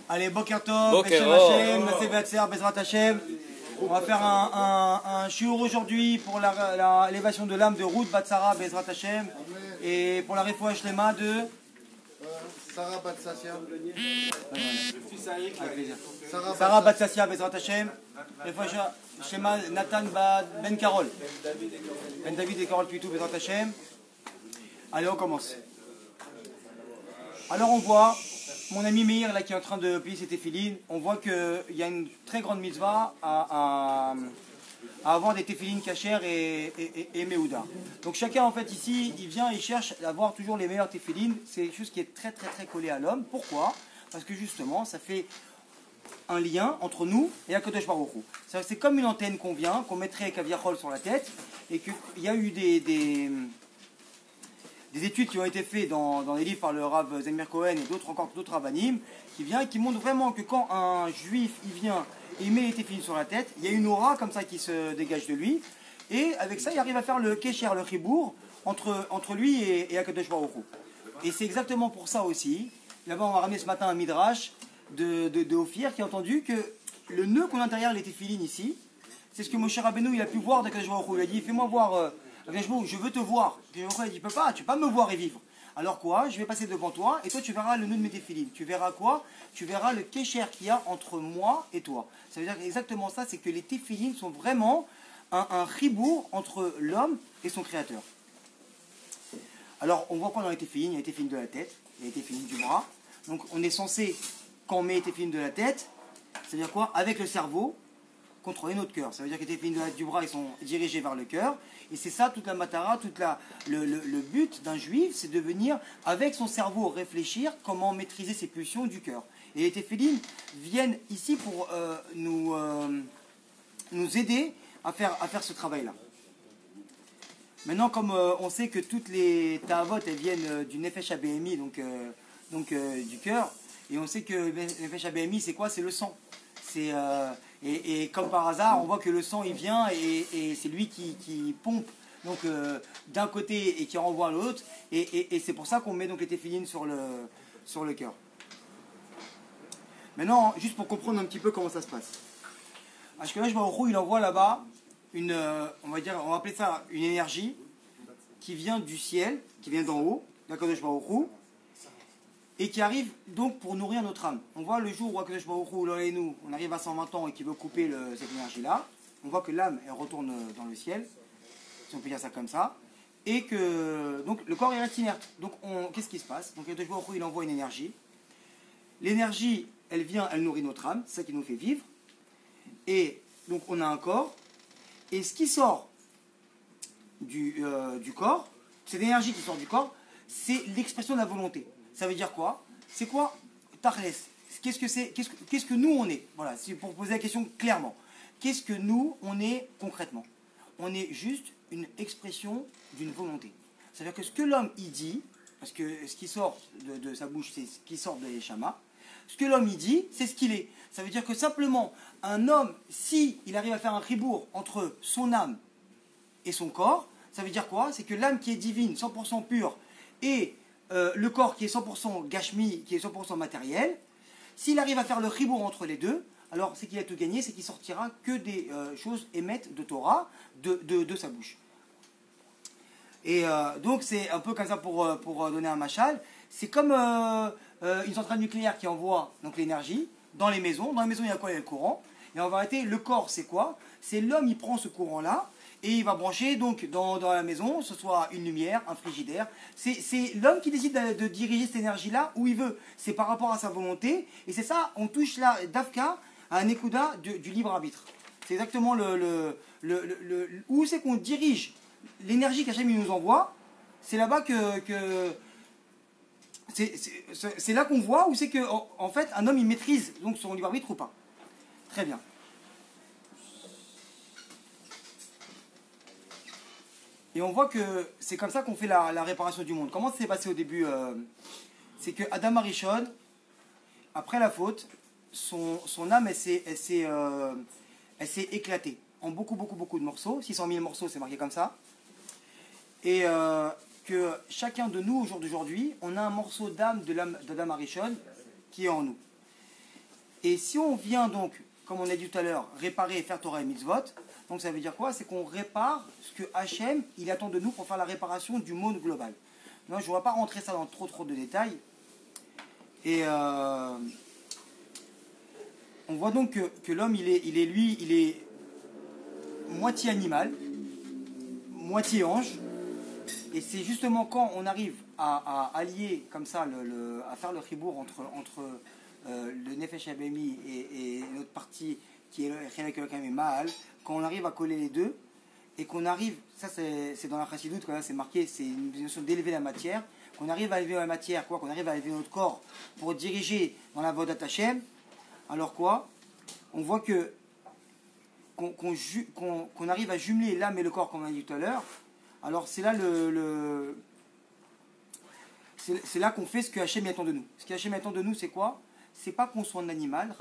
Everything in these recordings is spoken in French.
Allez, Boker Tov, Boker Beshem Hashem, Nasseh Ve'atzer, Bezrat Hashem. On va faire un shiur aujourd'hui pour l'élévation de l'âme de Ruth Batsara, Bezrat Hashem. Et pour la réfoua Shlema de Sarah Batsassia. Sarah Batsassia, Bezrat Hashem. Réfoua Shlema Nathan Ben Carol. Ben David et Carol Tuitou, Bezrat Hashem. Allez, on commence. Alors on voit mon ami Meir là qui est en train de plier ses téphilines. On voit qu'il y a une très grande mitzvah à avoir des téphilines cachères et Meouda. Donc chacun en fait ici, il vient et cherche à avoir toujours les meilleures téphilines. C'est quelque chose qui est très très très collé à l'homme. Pourquoi? Parce que justement ça fait un lien entre nous et HaKadosh Baruch Hu. C'est comme une antenne qu'on mettrait avec Aviachol sur la tête et qu'il y a eu des études qui ont été faites dans les livres par le Rav Zemir Cohen et d'autres rabbanim qui montrent vraiment que quand un juif il vient et il met les téphilines sur la tête, il y a une aura comme ça qui se dégage de lui et avec ça il arrive à faire le kécher, le chibour entre lui et HaKadosh Baruch Hu. Et c'est exactement pour ça aussi, là-bas on va ramener ce matin un midrash de Ophir qui a entendu que le nœud qu'on a derrière les téphilines ici, c'est ce que Moshe Rabbeinu il a pu voir d'HaKadosh Baruch Hu. Il a dit fais-moi voir je veux te voir. Il dit, tu peux pas me voir et vivre. Alors quoi? Je vais passer devant toi et toi tu verras le nœud de mes téphilines. Tu verras quoi? Tu verras le kécher qu'il y a entre moi et toi. Ça veut dire exactement ça, c'est que les téphilines sont vraiment un chibour entre l'homme et son créateur. Alors on voit quoi dans les téphilines? Il y a les téphilines de la tête, il y a les téphilines du bras. Donc on est censé, quand on met les téphilines de la tête, ça veut dire quoi? Avec le cerveau, contrôler notre cœur. Ça veut dire que les téphilines du bras ils sont dirigés vers le cœur. Et c'est ça toute la matara, le but d'un juif, c'est de venir avec son cerveau réfléchir comment maîtriser ses pulsions du cœur. Et les téphilines viennent ici pour nous aider à faire ce travail-là. Maintenant, comme on sait que toutes les ta'avot elles viennent du nefesh HaBehemi, donc du cœur, et on sait que le nefesh HaBehemi c'est quoi? C'est le sang. Et comme par hasard, on voit que le sang il vient et c'est lui qui pompe donc d'un côté et qui renvoie à l'autre. Et c'est pour ça qu'on met donc les téphilines sur le cœur. Maintenant, juste pour comprendre un petit peu comment ça se passe. HaKadosh Baruch Hu, il envoie là-bas on va appeler ça une énergie qui vient du ciel, qui vient d'en haut, d'HaKadosh Baruch Hu, et qui arrive donc pour nourrir notre âme. On voit le jour où HaKadosh Baruch Hu, nous, on arrive à 120 ans et qu'il veut couper cette énergie-là, on voit que l'âme, elle retourne dans le ciel, si on peut dire ça comme ça, et que donc le corps il reste inerte. Donc qu'est-ce qui se passe? Donc HaKadosh Baruch Hu, il envoie une énergie. L'énergie, elle vient, elle nourrit notre âme, c'est ça qui nous fait vivre. Et donc on a un corps, et ce qui sort du corps, cette énergie qui sort du corps, c'est l'expression de la volonté. Ça veut dire quoi? C'est quoi Tachles? Qu'est-ce que c'est? Qu'est-ce que nous on est? Voilà, c'est pour poser la question clairement. Qu'est-ce que nous on est concrètement? On est juste une expression d'une volonté. C'est-à-dire que ce que l'homme il dit, parce que ce qui sort de sa bouche, c'est ce qui sort de l'Eshama, ce que l'homme il dit, c'est ce qu'il est. Ça veut dire que simplement, un homme, si il arrive à faire un ribour entre son âme et son corps, ça veut dire quoi? C'est que l'âme qui est divine, 100% pure, et le corps qui est 100% gashmi, qui est 100% matériel, s'il arrive à faire le ribour entre les deux, alors c'est qu'il a tout gagné, c'est qu'il sortira que des choses émettent de Torah de sa bouche. Et donc c'est un peu comme ça pour donner un machal. C'est comme une centrale nucléaire qui envoie donc l'énergie dans les maisons. Dans les maisons il y a quoi? Il y a le courant. Et en vérité le corps c'est quoi? C'est l'homme, il prend ce courant-là et il va brancher donc dans la maison, ce soit une lumière, un frigidaire. C'est l'homme qui décide de diriger cette énergie-là où il veut. C'est par rapport à sa volonté. Et c'est ça, on touche là, d'Afka, à un ékouda du libre arbitre. C'est exactement où c'est qu'on dirige l'énergie qu'Hachem nous envoie. C'est là-bas c'est là qu'on voit où c'est que en fait un homme il maîtrise donc son libre arbitre ou pas. Très bien. Et on voit que c'est comme ça qu'on fait la réparation du monde. Comment ça s'est passé au début? C'est que Adam Arishon, après la faute, son âme, elle s'est éclatée en beaucoup de morceaux. 600 000 morceaux, c'est marqué comme ça. Et que chacun de nous, au jour d'aujourd'hui, on a un morceau d'âme d'Adam Arishon qui est en nous. Et si on vient donc, comme on a dit tout à l'heure, réparer et faire Torah et Mitzvot, donc ça veut dire quoi? C'est qu'on répare ce que Hachem, il attend de nous pour faire la réparation du monde global. Donc je ne vais pas rentrer ça dans trop de détails. Et on voit donc que l'homme, il est moitié animal, moitié ange. Et c'est justement quand on arrive à allier comme ça, à faire le chibour entre le Nefesh Abemi et notre partie qui est le Chelek Elokim et Mahal, quand on arrive à coller les deux, et qu'on arrive, ça c'est dans la Chassidoute, c'est marqué, c'est une notion d'élever la matière, qu'on arrive à élever la matière, qu'on arrive à élever notre corps pour diriger dans la Vodat Hashem, alors quoi? On voit qu'on arrive à jumeler l'âme et le corps, comme on a dit tout à l'heure. Alors c'est là c'est là qu'on fait ce que Hachem attend de nous. Ce que Hachem attend de nous, c'est quoi? C'est pas qu'on soit un animal,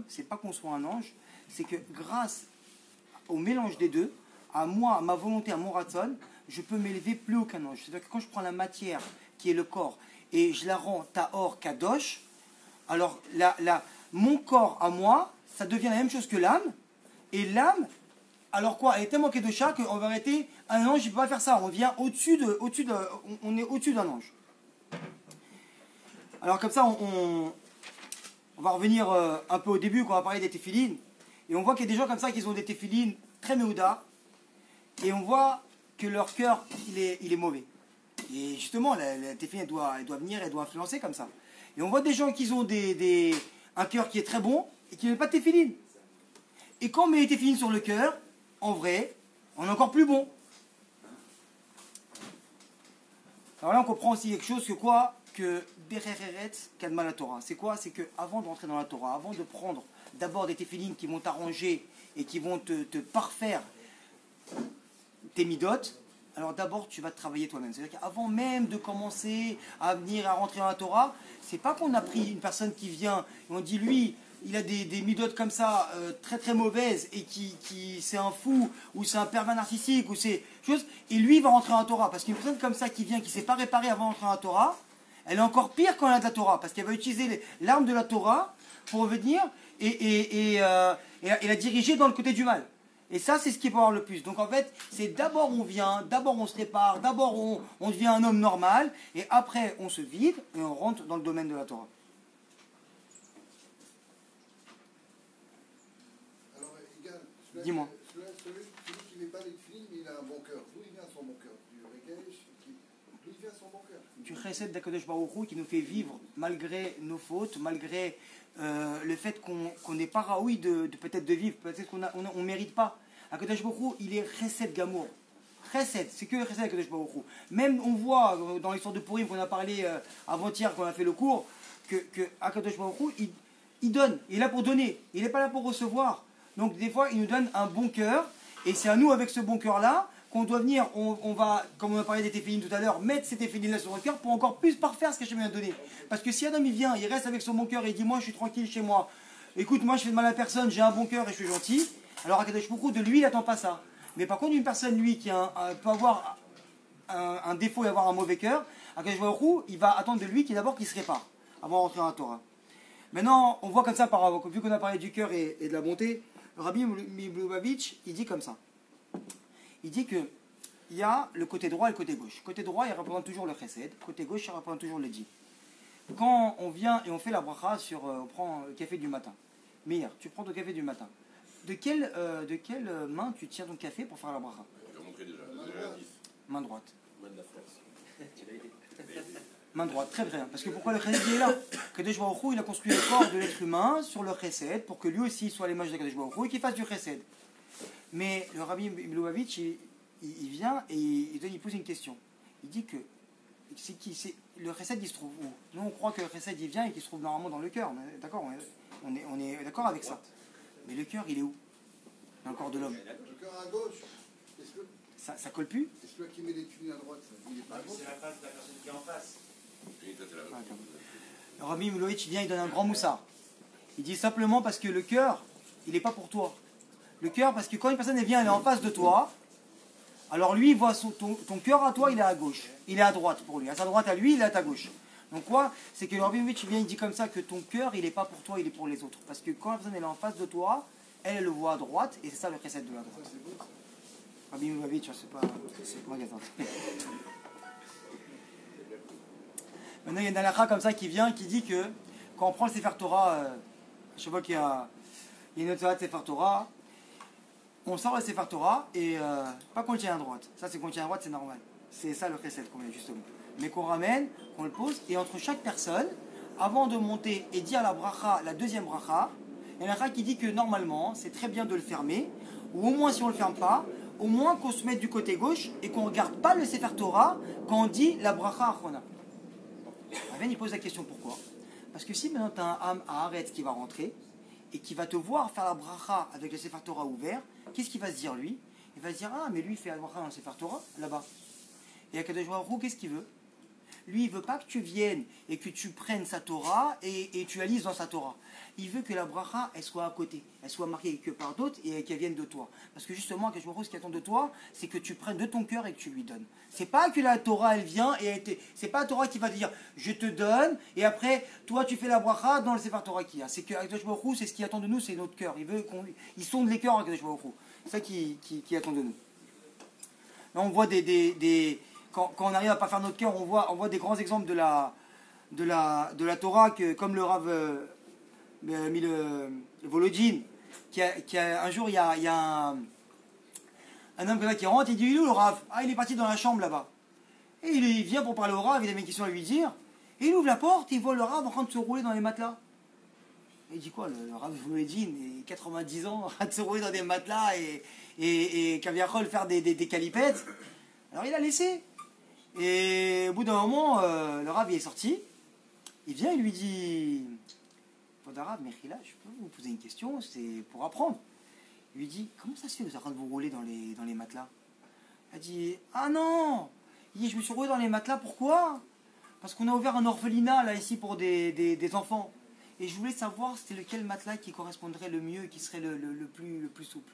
c'est pas qu'on soit un ange, c'est que grâce au mélange des deux, à moi, à ma volonté, à mon ratson, je peux m'élever plus haut qu'un ange. C'est-à-dire que quand je prends la matière, qui est le corps, et je la rends Tahor Kadosh, alors mon corps à moi, ça devient la même chose que l'âme, et l'âme, alors quoi, elle est tellement Kedosha qu'en vérité, un ange, il ne peut pas faire ça. On vient on est au-dessus d'un ange. Alors comme ça, on va revenir un peu au début quand on va parler des téphilines. Et on voit qu'il y a des gens comme ça qui ont des téphilines très méouda. Et on voit que leur cœur, il est mauvais. Et justement, la téphiline, elle doit venir, elle doit influencer comme ça. Et on voit des gens qui ont un cœur qui est très bon et qui n'ont pas de téphiline. Et quand on met les téphilines sur le cœur, en vrai, on est encore plus bon. Alors là, on comprend aussi quelque chose que quoi? Que Dereret Kadma la Torah. C'est quoi? C'est qu'avant de rentrer dans la Torah, avant de prendre d'abord des téphilines qui vont t'arranger et qui vont te parfaire tes midotes, alors d'abord tu vas te travailler toi-même. C'est-à-dire qu'avant même de commencer à venir à rentrer dans la Torah, c'est pas qu'on a pris une personne qui vient et on dit lui, il a des midotes comme ça, très très mauvaises, et qui c'est un fou, ou c'est un pervers narcissique, ou c'est chose, et lui il va rentrer dans la Torah. Parce qu'une personne comme ça qui vient, qui ne s'est pas réparée avant d'entrer dans la Torah, elle est encore pire quand elle a de la Torah, parce qu'elle va utiliser l'arme de la Torah pour venir et la diriger dans le côté du mal. Et ça, c'est ce qui peut avoir le plus. Donc en fait, c'est d'abord on vient, d'abord on se répare, d'abord on devient un homme normal, et après on se vide et on rentre dans le domaine de la Torah. Alors, Dis-moi. Celui qui n'est pas les filles, mais il a un bon cœur. D'où il vient son bon cœur? Du Regesh? D'où il vient son bon cœur? Du chesed d'Akadosh Baruch Hu qui nous fait vivre malgré nos fautes, malgré le fait qu'on n'est pas raoui peut-être de vivre, peut-être qu'on ne mérite pas. Akadosh Baruch Hu, il est chesed gamour. Chesed, c'est que chesed Akadosh Baruch Hu. Même on voit dans l'histoire de Purim qu'on a parlé avant-hier, qu'on a fait le cours, que Akadosh Baruch Hu, il donne, il est là pour donner, il n'est pas là pour recevoir. Donc des fois, il nous donne un bon cœur, et c'est à nous avec ce bon cœur-là qu'on doit venir, on va, comme on a parlé des téphilines tout à l'heure, mettre ces téphilines-là sur notre cœur pour encore plus parfaire ce qu'Hachem a donné. Parce que si un homme il vient, il reste avec son bon cœur et il dit moi je suis tranquille chez moi, écoute moi je fais de mal à personne, j'ai un bon cœur et je suis gentil, alors Akadosh Baruch Hu, de lui il n'attend pas ça. Mais par contre une personne lui qui peut avoir un défaut et avoir un mauvais cœur, Akadosh Baruch Hu, il va attendre de lui qu'il se répare avant de rentrer dans la Torah. Maintenant on voit comme ça, vu qu'on a parlé du cœur et de la bonté, le Rabbi Mlubavitch il dit comme ça. Il dit que il y a le côté droit et le côté gauche. Côté droit, il représente toujours le chesed. Côté gauche, il représente toujours le dit. Quand on vient et on fait la bracha sur, on prend le café du matin. Meir, tu prends ton café du matin. De quelle main tu tiens ton café pour faire la bracha? Je vais montrer déjà. Main droite. Main de la force. Main droite, très bien. Parce que pourquoi le chesed est là? Kadosh Baruch Hu, il a construit le corps de l'être humain sur le chesed pour que lui aussi soit l'image de Kadosh Baruch Hu et qu'il fasse du chesed. Mais le Rabbi Mlubavitch, il vient et il pose une question. Il dit que le chesed, il se trouve où? Nous, on croit que le chesed, il vient et qu'il se trouve normalement dans le cœur. D'accord, on est d'accord avec ça. Mais le cœur, il est où? Dans le corps de l'homme. Le cœur à gauche. Ça colle plus? Et celui qui met les tunis à droite, il est pas à gauche. C'est la face de la personne qui est en face. Le Rabbi Mlubavitch vient, il donne un grand moussard. Il dit simplement parce que le cœur, il n'est pas pour toi. Le cœur, parce que quand une personne vient, elle est en face de toi, alors lui, il voit ton cœur à toi, il est à gauche. Il est à droite pour lui. À sa droite à lui, il est à ta gauche. Donc quoi? C'est que le Rabbi Lubavitch vient, il dit comme ça que ton cœur, il n'est pas pour toi, il est pour les autres. Parce que quand la personne elle est en face de toi, elle le voit à droite, et c'est ça le chesed de la droite. Ça, c'est beau, ça. Rabbi Lubavitch, c'est pas magasin. Maintenant, il y a une halakha comme ça qui vient, qui dit que quand on prend le Sefer Torah, je vois qu'il y a une autre de Sefer Torah, on sort le Sefer Torah et pas qu'on le tient à droite. Ça, c'est qu'on le tient à droite, c'est normal. C'est ça le chesed qu'on met justement. Mais qu'on ramène, qu'on le pose, et entre chaque personne, avant de monter et dire la bracha, la deuxième bracha, il y en a un qui dit que normalement, c'est très bien de le fermer, ou au moins si on ne le ferme pas, au moins qu'on se mette du côté gauche et qu'on ne regarde pas le Sefer Torah quand on dit la bracha achona. Raven, il pose la question pourquoi? Parce que si maintenant tu as un âme à Haaretz qui va rentrer et qui va te voir faire la bracha avec le Sefer Torah ouvert, qu'est-ce qu'il va se dire lui? Il va se dire ah mais lui il fait la bracha dans le Sefer Torah là-bas. Et Akadosh Baruch Hu, qu'est-ce qu'il veut? Lui il veut pas que tu viennes et que tu prennes sa Torah et tu la lises dans sa Torah. Il veut que la bracha elle soit à côté, elle soit marquée que par d'autres et qu'elle vienne de toi. Parce que justement Akadosh Baruch Hu, ce qui attend de toi, c'est que tu prennes de ton cœur et que tu lui donnes. C'est pas que la Torah elle vient et c'est pas la Torah qui va te dire je te donne et après toi tu fais la bracha dans le Sefer Torah qu'il y a. C'est que Akadosh Baruch Hu, c'est ce qui attend de nous, c'est notre cœur. Il sonde les cœurs Akadosh Baruch Hu. C'est ça qui attend de nous. Là on voit quand on arrive à pas faire notre cœur, on voit des grands exemples de la Torah que comme le Rav le Volodine qui a un jour il y a un homme comme ça qui rentre, il dit il est où le Rav? Ah il est parti dans la chambre là-bas. Et il vient pour parler au Rav, il a une question à lui dire. Et il ouvre la porte, et il voit le Rav en train de se rouler dans les matelas. Et il dit quoi, le Rav Volodine, 90 ans, en train de se rouler dans des matelas et Kaviachol faire des calipettes. Alors il a laissé. Et au bout d'un moment, le Rav il est sorti. Il vient, il lui dit Rav, Mechila, je peux vous poser une question, c'est pour apprendre. Il lui dit comment ça se fait que vous êtes en train de vous rouler dans les matelas? Il a dit ah non. Il dit je me suis roulé dans les matelas, pourquoi? Parce qu'on a ouvert un orphelinat là ici pour des enfants. Et je voulais savoir c'était lequel matelas qui correspondrait le mieux, qui serait le plus souple.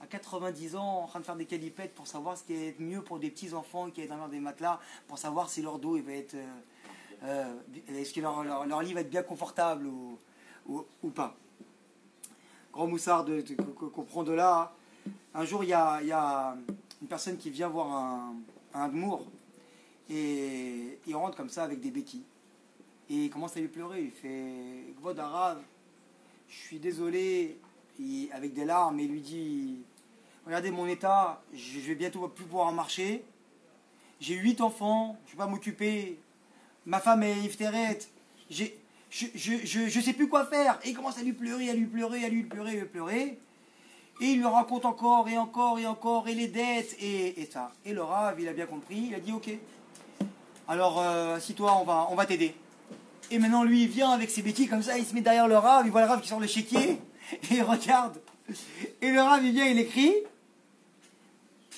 À 90 ans, en train de faire des calipettes pour savoir ce qui est mieux pour des petits enfants qui est dans des matelas, pour savoir si leur dos il va être, est-ce que leur lit va être bien confortable ou pas. Grand moussard qu'on prend de là. Un jour, il y a une personne qui vient voir un Admour et il rentre comme ça avec des béquilles. Et il commence à lui pleurer. Il fait Kvod Harav, je suis désolé. Avec des larmes, et il lui dit regardez mon état, je vais bientôt plus pouvoir marcher. J'ai 8 enfants, je ne vais pas m'occuper. Ma femme est ifteret. Je sais plus quoi faire. Et il commence à lui pleurer, à lui pleurer, à lui pleurer, à lui pleurer. Et il lui raconte encore et encore et encore, et les dettes, et ça. Et le Rav, il a bien compris, il a dit ok. Alors, assis-toi, on va t'aider. Et maintenant, lui, il vient avec ses béquilles comme ça, il se met derrière le Rav, il voit le Rav qui sort le chéquier, et il regarde. Et le Rav, il vient, il écrit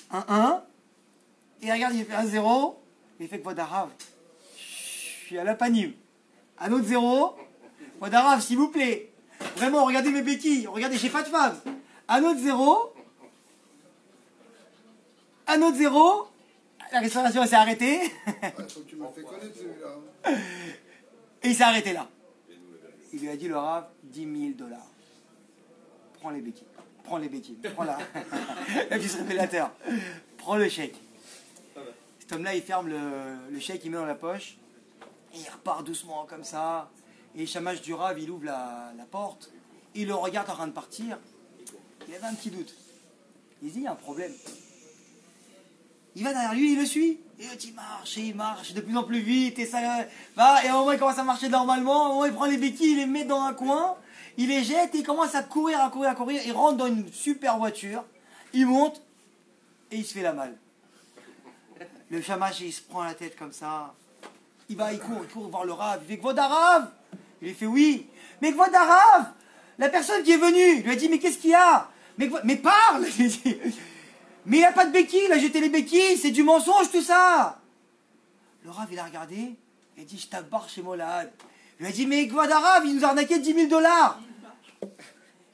un 1, et regarde, il fait un 0, et il fait Kvod Harav. Je suis à la panime. Un autre 0, Kvod Harav, s'il vous plaît. Vraiment, regardez mes béquilles, regardez, j'ai pas de femme. Un autre 0, un autre 0, la restauration s'est arrêtée. Faut que tu m'as fait connaître celui-là. Et il s'est arrêté là. Il lui a dit, le Rav, $10 000. Prends les béquilles. Prends les béquilles. Prends la... le fils révélateur. Prends le chèque. Cet homme-là, il ferme le chèque, il met dans la poche. Et il repart doucement comme ça. Et le chamage du Rav, il ouvre la porte. Il le regarde en train de partir. Il avait un petit doute. Il se dit, il y a un problème. Il va derrière lui, il le suit. Et il marche de plus en plus vite. Et ça va. Et au moment, il commence à marcher normalement. Au moment, il prend les béquilles, il les met dans un coin. Il les jette et il commence à courir. Il rentre dans une super voiture. Il monte et il se fait la malle. Le chamash, il se prend la tête comme ça. Il court voir le Rav. Il fait Kvod Harav. Il lui fait oui. Mais Kvod Harav, la personne qui est venue, lui a dit mais qu'est-ce qu'il y a? Mais parle. Mais il n'a pas de béquilles, il a jeté les béquilles, c'est du mensonge tout ça. Le Rav, il a regardé, il a dit je t'abarre chez Molad. Il a dit mais Kvod Harav, il nous a arnaqué $10 000.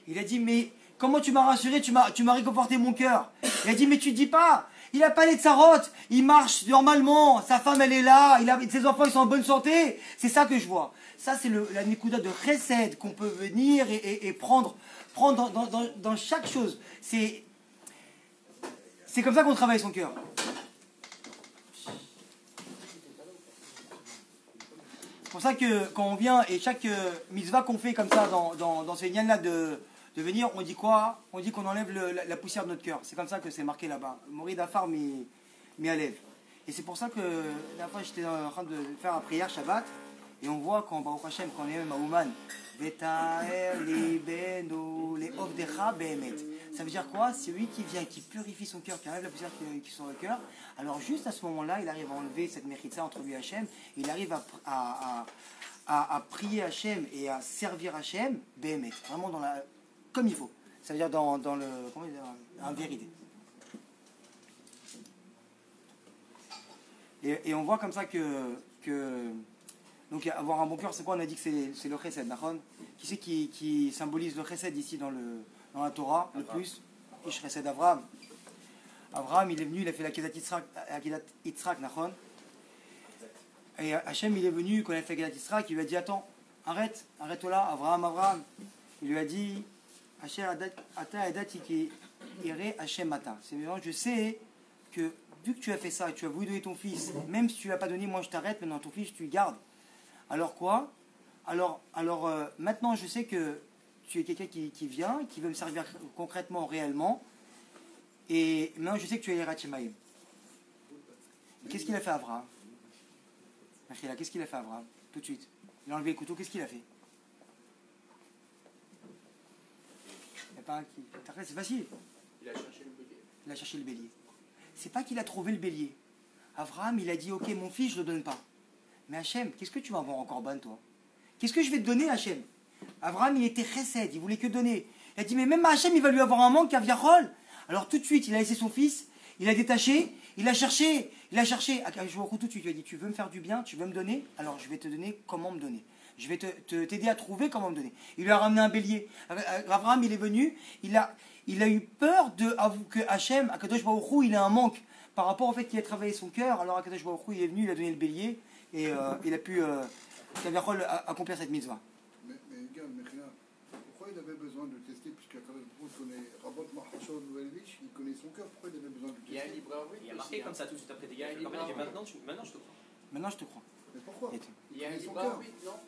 Il a dit mais comment tu m'as rassuré, tu m'as réconforté mon cœur. Il a dit mais tu dis pas. Il n'a pas les tsarotes, il marche normalement, sa femme elle est là, ses enfants ils sont en bonne santé. C'est ça que je vois. Ça c'est la nikuda de chesed qu'on peut venir et prendre dans chaque chose. C'est comme ça qu'on travaille son cœur. C'est pour ça que quand on vient et chaque mitzvah qu'on fait comme ça dans ces liens là de venir, on dit quoi? On dit qu'on enlève la poussière de notre cœur. C'est comme ça que c'est marqué là-bas. Mourir d'afar mais à lèvres. Et c'est pour ça que la fois j'étais en train de faire la prière Shabbat et on voit quand Baruch Hashem, quand on est même à Ouman, Vetaer libeno leovdecha behemet. Ça veut dire quoi? C'est lui qui vient, qui purifie son cœur, qui enlève la poussière qui est sur le cœur. Alors juste à ce moment-là, il arrive à enlever cette méritza entre lui et Hashem. Il arrive à prier Hashem et à servir Hashem behemet. Vraiment comme il faut. Ça veut dire dans le... Comment dire? En vérité. Et on voit comme ça que donc avoir un bon cœur, c'est quoi? On a dit que c'est le chesed, d'accord? Qui c'est qui symbolise le chesed ici dans la Torah le plus? Ish chesed Avraham. Avraham, il est venu, il a fait la Kedat Yitzhak, d'accord? Et Hachem, il est venu, quand il a fait la Kedat Yitzhak, il lui a dit, attends, arrête-toi là, Avraham. Il lui a dit, Hachem ata edati ki ire Hachem ata. C'est vraiment, je sais que vu que tu as fait ça et tu as voulu donner ton fils, même si tu ne l'as pas donné, moi je t'arrête, maintenant ton fils tu le gardes. Alors quoi? Alors maintenant je sais que tu es quelqu'un qui vient, qui veut me servir concrètement, réellement, et maintenant je sais que tu es Yirat Shemaim. Qu'est-ce qu'il a fait Avraham? Qu'est-ce qu'il a fait Avraham? Tout de suite. Il a enlevé le couteau, qu'est-ce qu'il a fait? C'est facile. Il a cherché le bélier. Il a cherché le bélier. C'est pas qu'il a trouvé le bélier. Avraham, il a dit, ok, mon fils, je ne le donne pas. Mais Hachem, qu'est-ce que tu vas avoir en corban, toi? Qu'est-ce que je vais te donner, Hachem? Avraham, il était chesed, il voulait que donner. Il a dit, mais même Hachem, il va lui avoir un manque à Viachol. Alors tout de suite, il a laissé son fils, il a détaché, il a cherché. Je vous tout de suite, il a dit, tu veux me faire du bien, tu veux me donner? Alors je vais te donner comment me donner. Je vais t'aider à trouver comment me donner. Il lui a ramené un bélier. Avraham, il est venu, il a eu peur que Hachem, Akadosh Baruch Hu, il a un manque par rapport au fait qu'il a travaillé son cœur. Alors Akadosh Baruch Hu, il est venu, il a donné le bélier et il a pu accomplir cette mitzvah. Mais regarde, pourquoi il avait besoin de tester, puisqu'Akadosh Baruch Hu connaît Rabot Mahashon Nouvelle-Vich, il connaît son cœur, pourquoi il avait besoin de le Il y a un tester? libre arbitre. Il y a marqué comme ça tout de suite après des gars. Maintenant, je te crois. Maintenant, je te crois. Mais pourquoi? Il y a un connaît son libre cœur. arbitre, non?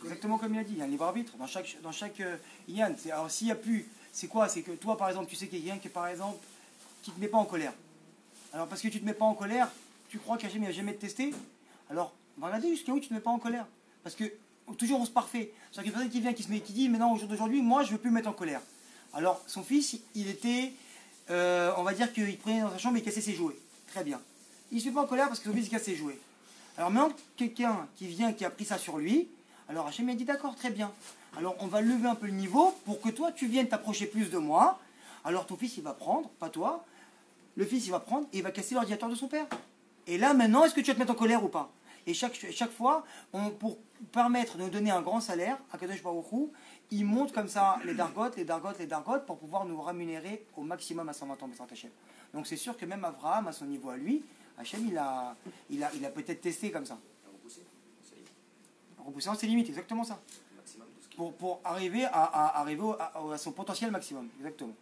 Exactement comme il a dit, il y a un libre arbitre dans chaque Yann. Alors s'il n'y a plus, c'est quoi? C'est que toi, par exemple, tu sais qu'il y a quelqu'un qui, par exemple, qui ne te met pas en colère. Alors parce que tu ne te mets pas en colère, tu crois qu'Hachem ne va jamais te tester. Alors, on va regarder jusqu'à où tu ne te mets pas en colère. Parce que toujours on se parfait. C'est-à-dire qu'une personne qui vient, qui dit, maintenant, au jour d'aujourd'hui, moi, je ne veux plus me mettre en colère. Alors, son fils, il était, on va dire qu'il prenait dans sa chambre et il cassait ses jouets. Très bien. Il ne se met pas en colère parce que son fils, il casse ses jouets. Alors maintenant, quelqu'un qui vient, qui a pris ça sur lui, alors Hachem a dit, d'accord, très bien. Alors, on va lever un peu le niveau pour que toi, tu viennes t'approcher plus de moi. Alors, ton fils, il va prendre, pas toi, le fils, il va prendre et il va casser l'ordinateur de son père. Et là, maintenant, est-ce que tu vas te mettre en colère ou pas? Et chaque fois, pour permettre de nous donner un grand salaire, Akadosh Baruch Hu, il monte comme ça les dargotes pour pouvoir nous rémunérer au maximum à 120 ans de Hachem. Donc, c'est sûr que même Avraham, à son niveau à lui, Hachem, il a peut-être testé comme ça. Repousser ses limites, exactement ça. Pour arriver à son potentiel maximum, exactement.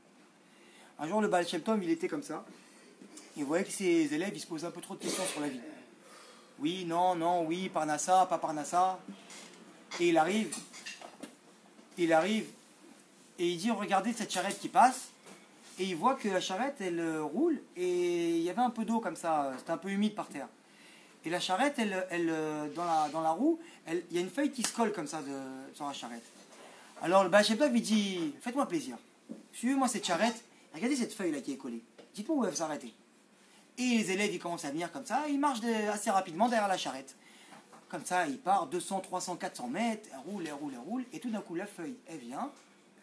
Un jour, le Baal Shem Tov, il était comme ça. Il voyait que ses élèves, ils se posaient un peu trop de questions sur la vie. Oui, non, oui, Parnassa, pas Parnassa. Et il arrive, et il dit, regardez cette charrette qui passe. Et il voit que la charrette, elle roule, et il y avait un peu d'eau comme ça, c'était un peu humide par terre. Et la charrette, dans la roue, il y a une feuille qui se colle comme ça sur la charrette. Alors le Baal Shem Tov, il dit, faites-moi plaisir, suivez-moi cette charrette, regardez cette feuille-là qui est collée, dites-moi où elle va s'arrêter. Et les élèves, ils commencent à venir comme ça, ils marchent assez rapidement derrière la charrette. Comme ça, il part 200, 300, 400 mètres, elle roule, et tout d'un coup, la feuille, elle vient,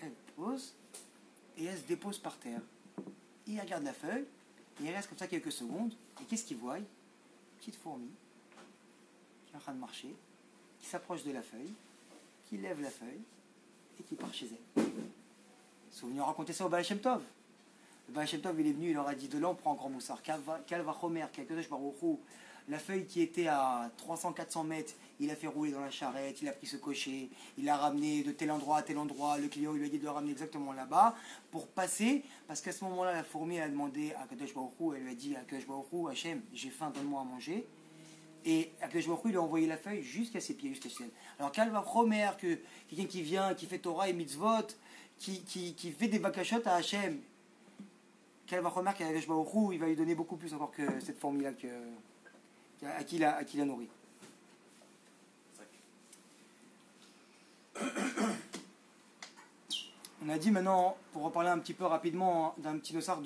elle pose, et elle se dépose par terre. Il regarde la feuille, et il reste comme ça quelques secondes, et qu'est-ce qu'il voit? Petite fourmi qui est en train de marcher, qui s'approche de la feuille, qui lève la feuille et qui part chez elle. Souvenir raconter ça au Baal Shem Tov. Hachem Tov, il est venu, il leur a dit de là on prend encore Moussar. Kalva Chomer, Kadosh Baruch Hu, la feuille qui était à 300-400 mètres, il a fait rouler dans la charrette, il a pris ce cocher, il l'a ramené de tel endroit à tel endroit, le client il lui a dit de le ramener exactement là-bas pour passer, parce qu'à ce moment-là la fourmi elle a demandé à Kadosh Baruch Hu, elle lui a dit à Kadosh Baruch Hu, Hachem, j'ai faim, donne-moi à manger. Et Kadosh Baruch Hu, il lui a envoyé la feuille jusqu'à ses pieds, jusqu'à ses pieds. Alors Kalva Chomer, que quelqu'un qui vient, qui fait Torah et Mitzvot, qui fait des bakashot à Hachem, Kalva Chomer, Kadosh Baruch Hu, il va lui donner beaucoup plus encore que cette fourmi-là à qui il a nourri. On a dit maintenant, pour reparler un petit peu rapidement d'un petit dossard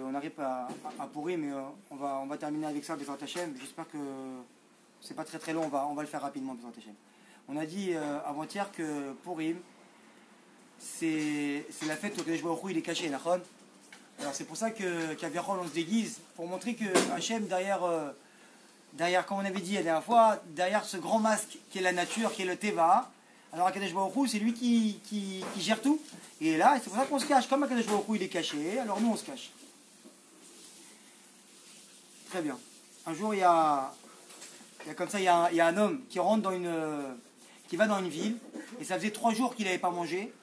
on arrive à Pourim, mais on va terminer avec ça, Bezrat Hashem. J'espère que c'est pas très très long, on va le faire rapidement, Bezrat Hashem. On a dit avant-hier que Pourim, c'est la fête où Kadosh Baruch Hu il est caché, d'accord. Alors c'est pour ça qu'à Virol on se déguise, pour montrer que Hachem derrière, comme on avait dit la dernière fois, derrière ce grand masque qui est la nature, qui est le Teva, alors Akadosh Baruch Hu, c'est lui qui gère tout. Et là, c'est pour ça qu'on se cache. Comme Akadosh Baruch Hu, il est caché, alors nous, on se cache. Très bien. Un jour, il y a un homme qui rentre qui va dans une ville, et ça faisait 3 jours qu'il n'avait pas mangé,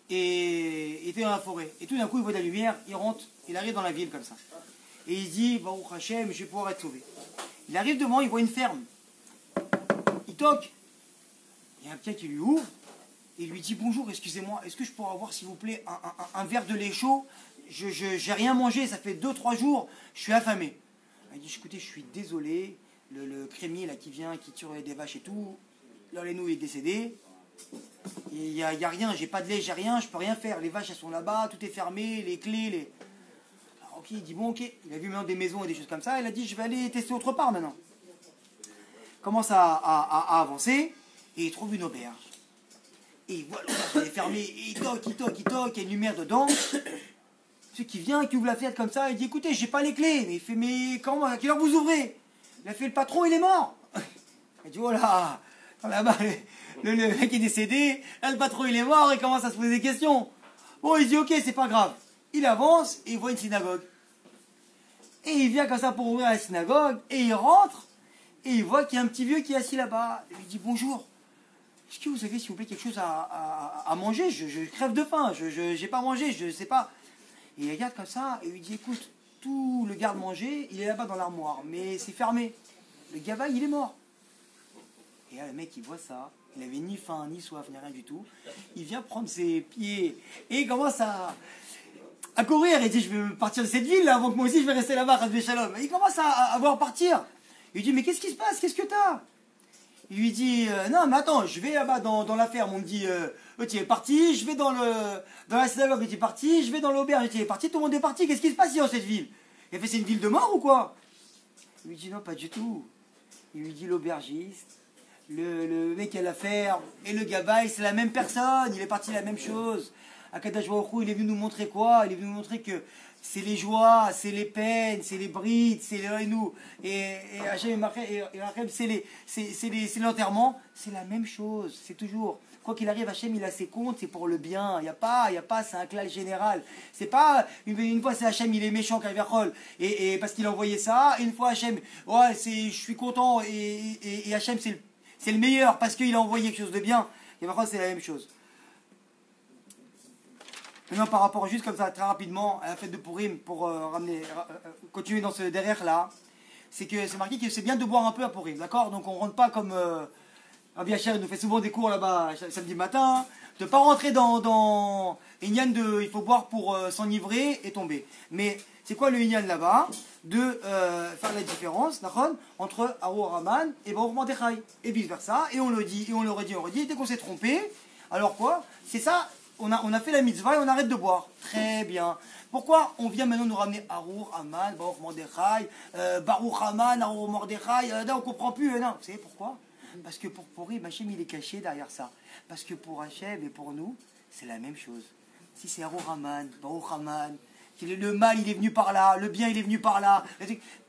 et il était dans la forêt. Et tout d'un coup, il voit de la lumière, il rentre, il arrive dans la ville comme ça. Et il dit, Baruch Hashem, je vais pouvoir être sauvé. Il arrive devant, il voit une ferme. Il toque. Il y a un pied qui lui ouvre et lui dit bonjour, excusez-moi, est-ce que je pourrais avoir s'il vous plaît un verre de lait chaud? Je n'ai rien mangé, ça fait 2-3 jours, je suis affamé. Il dit écoutez, je suis désolé, le crémier là qui vient, qui tire des vaches et tout, l'Olénou est décédé. Il n'y a rien, j'ai pas de lait, j'ai rien, je peux rien faire. Les vaches elles sont là-bas, tout est fermé, les clés, Alors, ok, il dit bon ok, il a vu maintenant des maisons et des choses comme ça, il a dit je vais aller tester autre part maintenant. Il commence à avancer. Et il trouve une auberge. Et il voit l'auberge, elle est fermée. Et il toque, il y a une lumière dedans. Celui qui vient, qui ouvre la fenêtre comme ça, il dit écoutez, j'ai pas les clés. Mais il fait mais comment, à quelle heure vous ouvrez? Il a fait le patron, il est mort. Il dit voilà, là-bas, le mec est décédé, là, le patron il est mort, il commence à se poser des questions. Bon, il dit ok, c'est pas grave. Il avance et il voit une synagogue. Et il vient comme ça pour ouvrir la synagogue. Et il rentre. Et il voit qu'il y a un petit vieux qui est assis là-bas. Il lui dit bonjour. Est-ce que vous avez, s'il vous plaît, quelque chose à manger? Je crève de faim, je n'ai pas mangé, je ne sais pas. Et il regarde comme ça et il lui dit écoute, tout le garde-manger, il est là-bas dans l'armoire, mais c'est fermé. Le gabaï, il est mort. Et là, le mec, il voit ça, il n'avait ni faim, ni soif, ni rien du tout. Il vient prendre ses pieds et il commence à courir. Il dit je vais partir de cette ville là, avant que moi aussi je vais rester là-bas, Razvé Shalom. Il commence à voir partir. Il lui dit mais qu'est-ce qui se passe? Qu'est-ce que t'as? Il lui dit non mais attends, je vais là-bas dans la ferme. On me dit tu es parti, je vais dans la synagogue, tu es parti, je vais dans l'auberge, tu es parti, tout le monde est parti. Qu'est-ce qui se passe ici dans cette ville? Il a fait c'est une ville de mort ou quoi? Il lui dit non pas du tout. Il lui dit l'aubergiste, le mec à la ferme et le gabaï c'est la même personne, il est parti la même chose. Akadosh Baruch Hu, il est venu nous montrer quoi? Il est venu nous montrer que c'est les joies, c'est les peines, c'est les brides, c'est les nous et Hachem et Rachem, c'est l'enterrement, c'est la même chose, c'est toujours. Quoi qu'il arrive, Hachem il a ses comptes, c'est pour le bien. Il y a pas, c'est un clal général. C'est pas une fois c'est Hachem il est méchant Calverhol et parce qu'il a envoyé ça. Et une fois Hachem, ouais je suis content et Hachem c'est le meilleur parce qu'il a envoyé quelque chose de bien. Calverhol c'est la même chose. Maintenant, par rapport juste comme ça, très rapidement, à la fête de Pourim, pour continuer dans ce derrière là, c'est que c'est marqué que c'est bien de boire un peu à Pourim, d'accord? Donc on rentre pas comme Rabbi Asher nous fait souvent des cours là-bas samedi matin, de pas rentrer dans Inyan de il faut boire pour s'enivrer et tomber. Mais c'est quoi le Inyan là-bas? De faire la différence, d'accord, entre Arur Haman et Baruch Mordechai, et vice versa, et on le dit, et on le redit, et dès qu'on s'est trompé, alors quoi? C'est ça. On a fait la mitzvah et on arrête de boire. Très bien. Pourquoi on vient maintenant nous ramener Arur, Haman, Baruch Mordechai, Baruch Haman, Arur Mordechai, là on comprend plus. Non. Vous savez pourquoi? Parce que pour Pourim, Hachem il est caché derrière ça. Parce que pour Hachem et pour nous, c'est la même chose. Si c'est Arur Haman, Baruch Haman, le mal il est venu par là, le bien il est venu par là.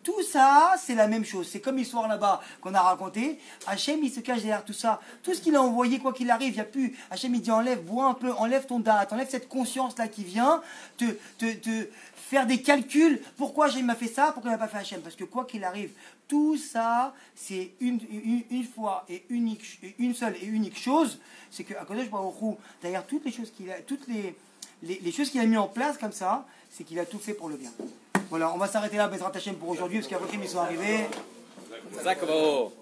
Tout ça, c'est la même chose. C'est comme l'histoire là-bas qu'on a racontée. Hachem, il se cache derrière tout ça. Tout ce qu'il a envoyé, quoi qu'il arrive, il n'y a plus. Hachem, il dit enlève, bois un peu, enlève ton date, enlève cette conscience-là qui vient te faire des calculs. Pourquoi Hachem m'a fait ça, pourquoi il n'a pas fait Hachem? Parce que quoi qu'il arrive, tout ça, c'est une fois et unique, une seule et unique chose. C'est que Akadosh Baruch Hu, derrière toutes les choses qu'il a, toutes les choses qu'il a mis en place comme ça, c'est qu'il a tout fait pour le bien. Voilà, on va s'arrêter là, Bezrat Hashem, pour aujourd'hui, parce qu'après, ils sont arrivés. Zakro.